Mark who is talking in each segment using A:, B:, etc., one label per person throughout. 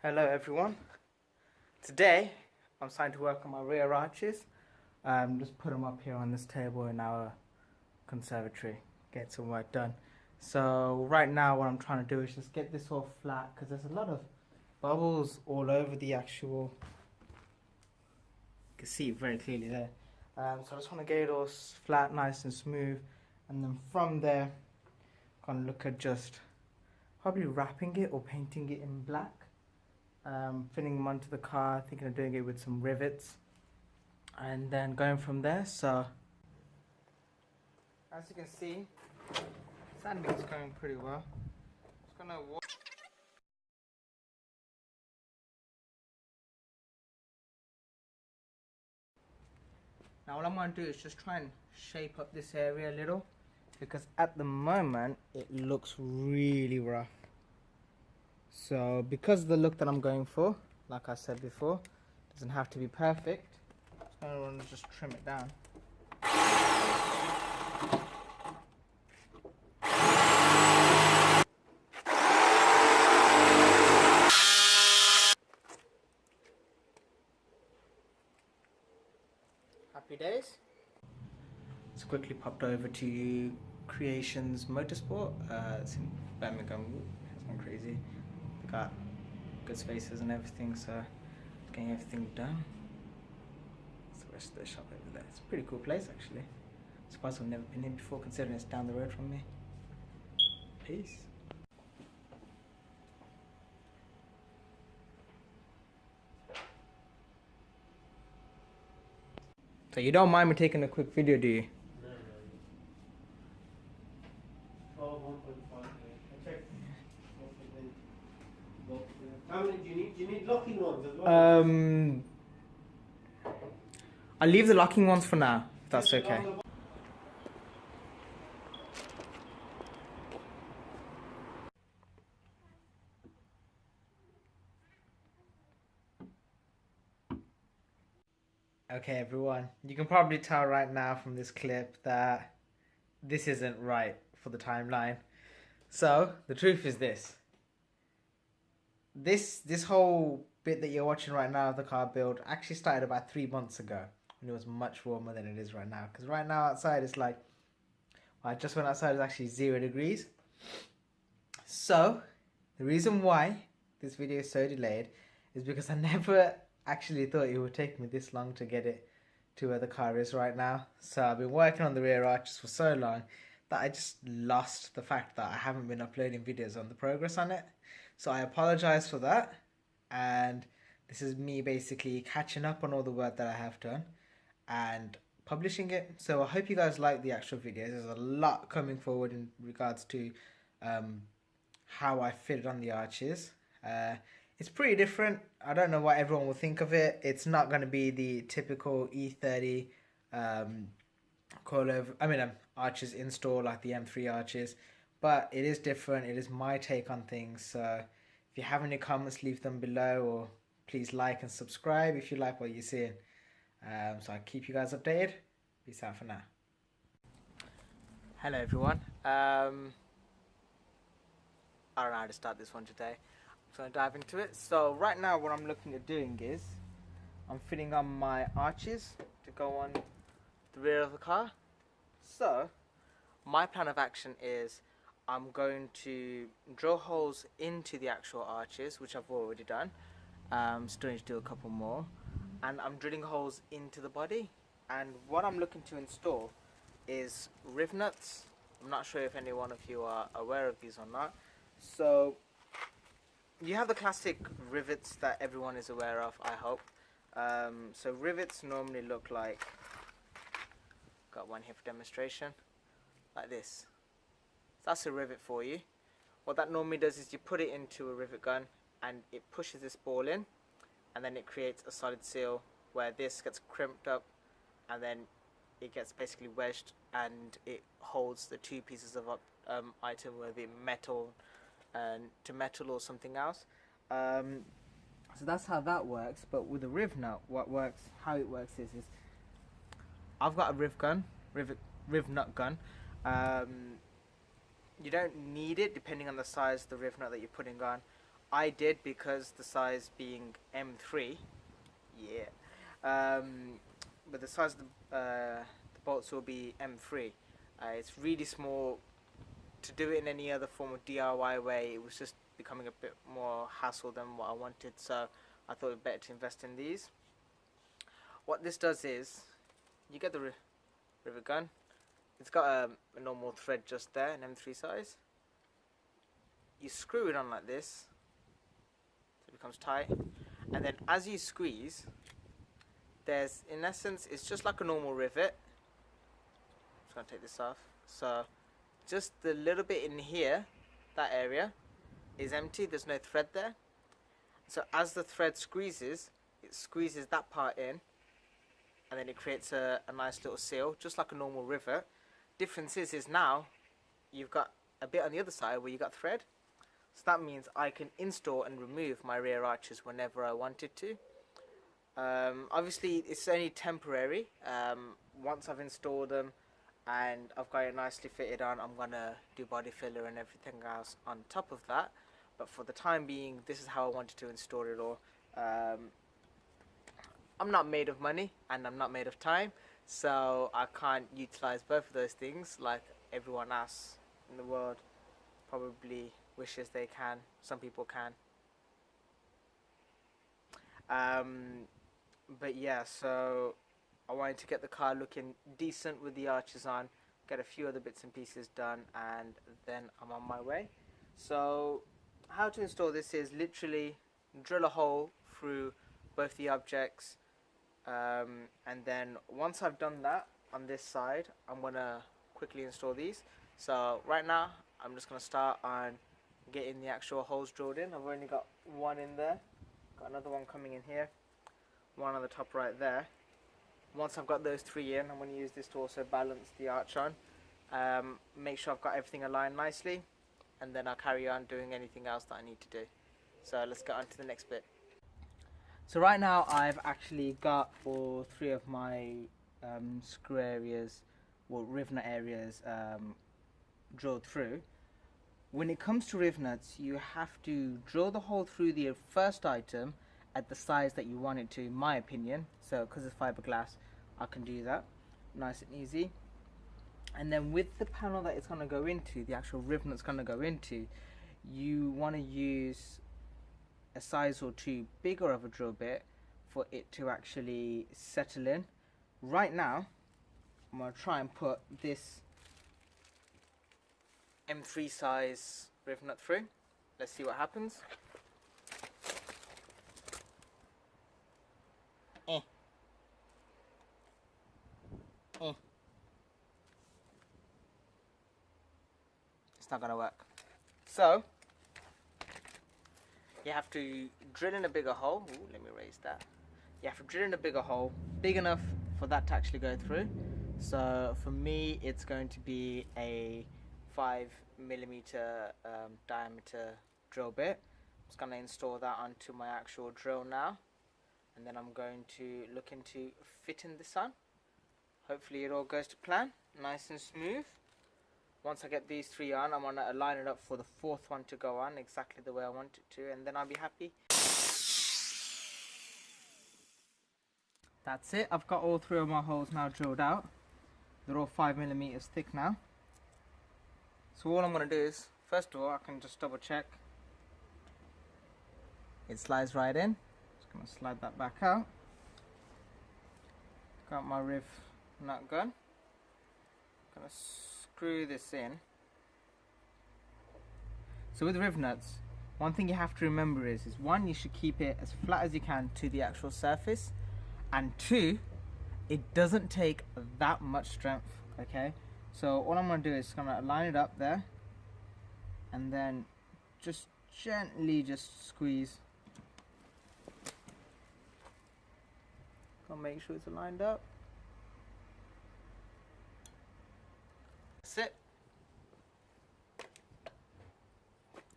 A: Hello everyone. Today I'm starting to work on my rear arches. Just put them up here on this table in our conservatory, get some work done. So right now what I'm trying to do is just get this all flat because there's a lot of bubbles all over the actual, you can see it very clearly there. So I just want to get it all flat, nice and smooth, and then from there I'm going to look at just probably wrapping it or painting it in black. Fitting them onto the car, thinking of doing it with some rivets and then going from there. So as you can see, sanding is going pretty well. Just gonna walk. Now what I'm going to do is just try and shape up this area a little, because at the moment it looks really rough. So because of the look that I'm going for, like I said before, doesn't have to be perfect. So I want to just trim it down. Happy days. Just quickly popped over to Creations Motorsport. It's in Birmingham. It's gone crazy. They got good spaces and everything, so getting everything done. That's the rest of the shop over there. It's a pretty cool place actually. Surprised I've never been here before, considering it's down the road from me. Peace. So you don't mind me taking a quick video, do you?
B: How many do you need? Do you need locking ones as well?
A: I'll leave the locking ones for now, if that's okay. Okay everyone, you can probably tell right now from this clip that this isn't right for the timeline. So, the truth is this. This whole bit that you're watching right now of the car build actually started about 3 months ago, when it was much warmer than it is right now. Because right now outside it's like, well, I just went outside, it's actually 0 degrees. So, the reason why this video is so delayed is because I never actually thought it would take me this long to get it to where the car is right now. So I've been working on the rear arches for so long that I just lost the fact that I haven't been uploading videos on the progress on it. So I apologize for that, and this is me basically catching up on all the work that I have done and publishing it. So I hope you guys like the actual videos. There's a lot coming forward in regards to how I fitted on the arches. It's pretty different. I don't know what everyone will think of it. It's not going to be the typical E30 arches install like the M3 arches, but it is different. It is my take on things. So if you have any comments, leave them below, or please like and subscribe if you like what you're seeing. So I'll keep you guys updated. Peace out for now. Hello everyone. I don't know how to start this one today. I'm going to dive into it. So right now what I'm looking at doing is I'm fitting on my arches to go on the rear of the car. So my plan of action is I'm going to drill holes into the actual arches, which I've already done. Still need to do a couple more, and I'm drilling holes into the body. And what I'm looking to install is Rivnuts. I'm not sure if any one of you are aware of these or not. So you have the classic rivets that everyone is aware of, I hope. So rivets normally look like, got one here for demonstration, like this. So that's a rivet for you. What that normally does is you put it into a rivet gun and it pushes this ball in, and then it creates a solid seal where this gets crimped up, and then it gets basically wedged, and it holds the two pieces of item, whether it metal and to metal or something else. So that's how that works. But with a Rivnut, how it works is I've got a Rivnut gun. You don't need it depending on the size of the Rivnut that you're putting on. I did because the size being M3, yeah. But the size of the bolts will be M3. It's really small. To do it in any other form of DIY way, it was just becoming a bit more hassle than what I wanted, so I thought it better to invest in these. What this does is, you get the rivet gun. It's got a normal thread just there, an M3 size. You screw it on like this, so it becomes tight, and then as you squeeze, there's, in essence, it's just like a normal rivet. I'm just going to take this off. So just the little bit in here, that area, is empty. There's no thread there. So as the thread squeezes, it squeezes that part in, and then it creates a nice little seal, just like a normal rivet. Difference is now you've got a bit on the other side where you got thread. So that means I can install and remove my rear arches whenever I wanted to. Obviously, it's only temporary. Once I've installed them and I've got it nicely fitted on, I'm gonna do body filler and everything else on top of that. But for the time being, this is how I wanted to install it all. I'm not made of money and I'm not made of time, so I can't utilize both of those things like everyone else in the world probably wishes they can. Some people can. But yeah, so I wanted to get the car looking decent with the arches on, get a few other bits and pieces done, and then I'm on my way. So how to install this is literally drill a hole through both the objects, and then once I've done that on this side, I'm gonna quickly install these. So right now I'm just gonna start on getting the actual holes drilled in. I've only got one in there, got another one coming in here, one on the top right there. Once I've got those three in, I'm going to use this to also balance the arch on, make sure I've got everything aligned nicely, and then I'll carry on doing anything else that I need to do. So let's get on to the next bit. So right now I've actually got all three of my screw areas, well, Rivnut areas drilled through. When it comes to Rivnuts, you have to drill the hole through the first item at the size that you want it to, in my opinion. So because it's fiberglass, I can do that nice and easy. And then with the panel that it's going to go into, the actual Rivnut's going to go into, you want to use a size or two bigger of a drill bit for it to actually settle in. Right now I'm going to try and put this M3 size Rivnut through. Let's see what happens. It's not gonna work. So you have to drill in a bigger hole. Ooh, let me raise that. You have to drill in a bigger hole, big enough for that to actually go through. So for me, it's going to be a 5mm diameter drill bit. I'm just gonna install that onto my actual drill now, and then I'm going to look into fitting this on. Hopefully it all goes to plan, nice and smooth. Once I get these three on, I'm gonna line it up for the fourth one to go on exactly the way I want it to, and then I'll be happy. That's it, I've got all three of my holes now drilled out. They're all 5mm thick now. So all I'm gonna do is, first of all, I can just double check. It slides right in. Just gonna slide that back out. Got my riv nut gun. Gonna screw this in. So with Rivnuts, one thing you have to remember is one, you should keep it as flat as you can to the actual surface, and two, it doesn't take that much strength. Okay, so all I'm gonna do is gonna line it up there, and then just gently just squeeze. Gotta make sure it's lined up. That's it.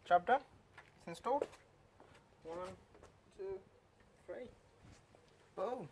A: Job done. It's installed. 1, 2, 3. Boom.